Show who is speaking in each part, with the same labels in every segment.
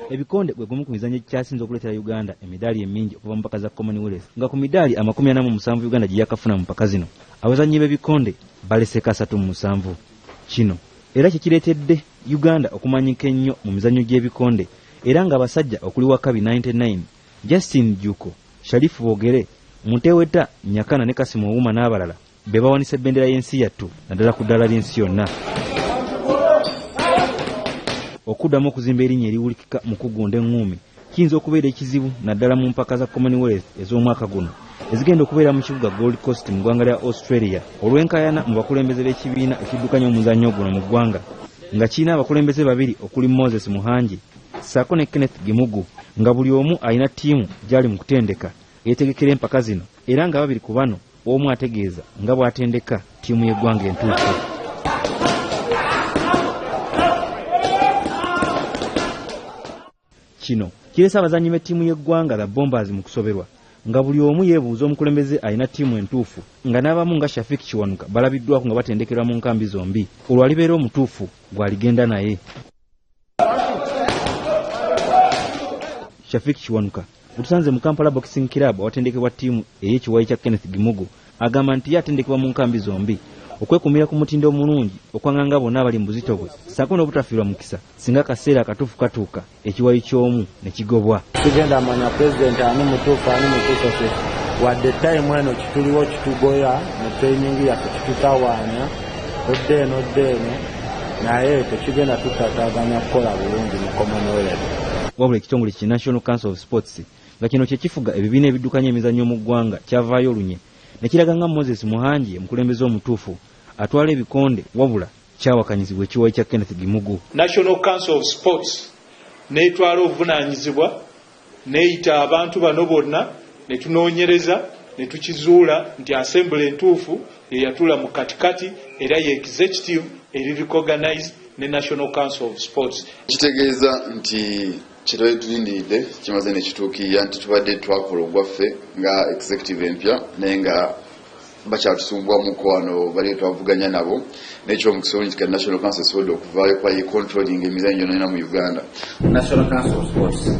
Speaker 1: Ebikonde bwe gumu ku mizannyo ekyasinze okuleetera Uganda emidaali emingi okuva mu mpaka za Commonwealth nga ku midaali 47 Uganda gye yakafuna mu mpaka zino abazannyi b'ebikonde baleseko 37. Kino era kikireetedde Uganda okumanyika ennyo mu mizannyo gy'ebikonde era nga abasajja okuli Wakabi 99, Justin Juko, Sharifu Bogere, Muteweta Nyakana ne Kasimu Ouma n'abalala be bawanise ebbendera y'ensi yattu naddala ku ddala ly'ensi yonna. Okuddamu okuzimba erinnya eriwulikika mu kugunda eŋŋuumi kiyinza okubeera ekizibu naddala mu mpaka za Commonwealth ez'omwaka guno ezigenda okubeera mu kibuga Gold Coast mu ggwanga lya Australia olw'enkaayana mu bakulembeze b'ekibiina ekiddukanya omuzannyo guno mu ggwanga nga kirina abakulembeze babiri okuli Moses Muhangi ssaako ne Kenneth Gimugu nga buli omu alina ttiimu gy'ali mu kutendeka yeetegekera empaka zino era nga babiri ku bano omu ategeeza nga bw'atendeka ttiimu y'eggwanga entuufu. Kino kireese abazannyi b'ettiimu y'eggwanga la Bombers mu kusoberwa nga buli omu yeebuuza omukulembeze alina ttiimu entuufu nga n'abamu nga Shafik Kiwanuka balabiddwako nga batendekerwa mu nkambi zombi olwo alibeera omutuufu gw'aligenda naye. Shafik Kiwanuka utusanze mu Kampala Boxing Club awatendekebwa ttiimu ey'ekiwayi kya Kenneth Gimugu agamba nti yatendekebwa mu nkambi zombi okwekumira ku mutindo omulungi okwanganga bonna abali mu buzito bwe ssaako n'obutafiirwa mukisa singa akaseera akatuufu katuuka ekiwayi ky'omu ne kigobwa.
Speaker 2: Tugenda amanya pulezidenti ani mutuufu se wadde tayimu eno kituliwo kitugoya mu training yaffe kitutawaanya odde eno naye tekigenda tutataaganya kukola bulungi mu Commonwealth.
Speaker 1: Wabula ekitongole ki National Council of Sports nga kino kye kifuga ebibiina ebiddukanya emizannyo mu ggwanga kyavaayo olunye ne kiraga nga Moses Muhangi omukulembeze omutuufu atwala ebikonde wabula kyawakanyizibwa ekiwayi kya Kenneth Gimugu.
Speaker 3: National Council of Sports neetwala obuvunaanyizibwa neeyita abantu bano bonna ne tunoonyereza ne tukizuula nti assembly entuufu eyatuula mu katikati era ye executive eri recognized ne National Council of Sports.
Speaker 4: Kitegeeza nti kiro tulindidde kimaze ne kituukirira nti tubadde twakola ogwaffe nga executive empya naye nga bakyatusumbwamuko wano bali twavuganya nabo n'ekyomukisa nti National Council of Sports okuvaayo kwa controlling emizannyo yonna mu Uganda.
Speaker 5: National Council of Sports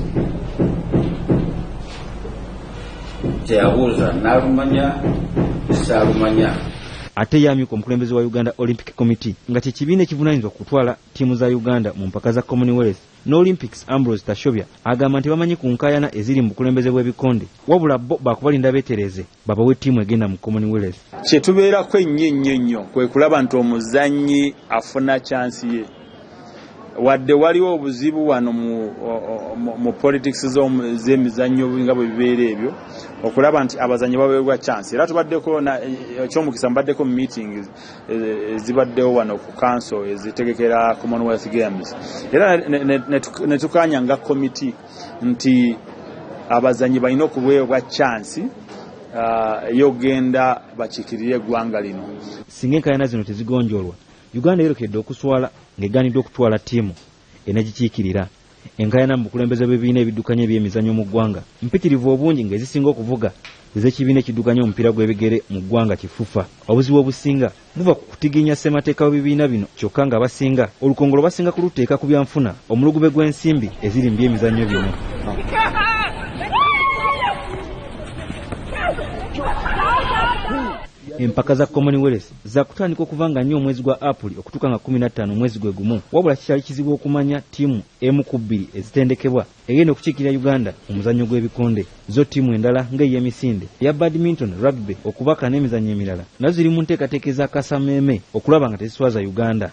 Speaker 5: kyeyabuuza n'alumanya saalumanya.
Speaker 1: Ate yamyuka omukulembeze wa Uganda Olympic Committee nga kye kibiina ekivunaanyizibwa kutwala ttiimu za Uganda mu mpaka za Commonwealth n'Olympics Ambrose Tashobya agamba nti bamanyi ku nkaayana eziri mu bukulembeze bw'ebikonde wabula bo baakubalinda beetereze babawe ttiimu egenda mu Commonwealth.
Speaker 6: Kye tubeerako ennyo kwe kulaba nti omuzannyi afuna chansi ye wadde waliwo obuzibu wano mu politics z'emizannyo nga bwe bibeera ebyo okulaba nti abazannyi baweebwa chance era tubaddeko ekyomukisa mbaddeko mu meetings ezibaddewo wano ku council ezitegekera Commonwealth Games era ne tukanya nga committee nti abazannyi balina okuweebwa chance ey'ogenda bakiikirire eggwanga lino.
Speaker 1: Singa enkaayana zino tezigonjoolwa Uganda yeerekedde okuswala ng'egaaniddwa okutwala ttiimu enagikiikirira. Enkaayana mu bukulembeze bw'ebibiina ebiddukanya eby'emizannyo mu ggwanga mpitirivu obungi ng'ezisinga okuvuga ez'ekibiina ekiddukanya omupiira gw'ebigere mu ggwanga kifufa. Obuzibu obusinga buva ku kutiginya ssemateeka w'ebibiina bino kyokka nga basinga olukongolo basinga kuluteeka ku byanfuna omulugube gw'ensimbi eziri mu by'emizannyo bino. Empaka za Commonwealth za kutandika okuva nga nnyo omwezi gwa April okutuuka nga 15 omwezi gwe gumu wabula kikyali kizibu okumanya ttiimu emu ku bbiri ezitendekebwa egenda okukiikirira Uganda omuzannyo gw'ebikonde zo ttiimu endala ng'ey'emisinde eya badminton, rugby okubaka n'emizannyo emirala nazo ziri mu nteekateeka za kasameeme okulaba nga teziswaza Uganda.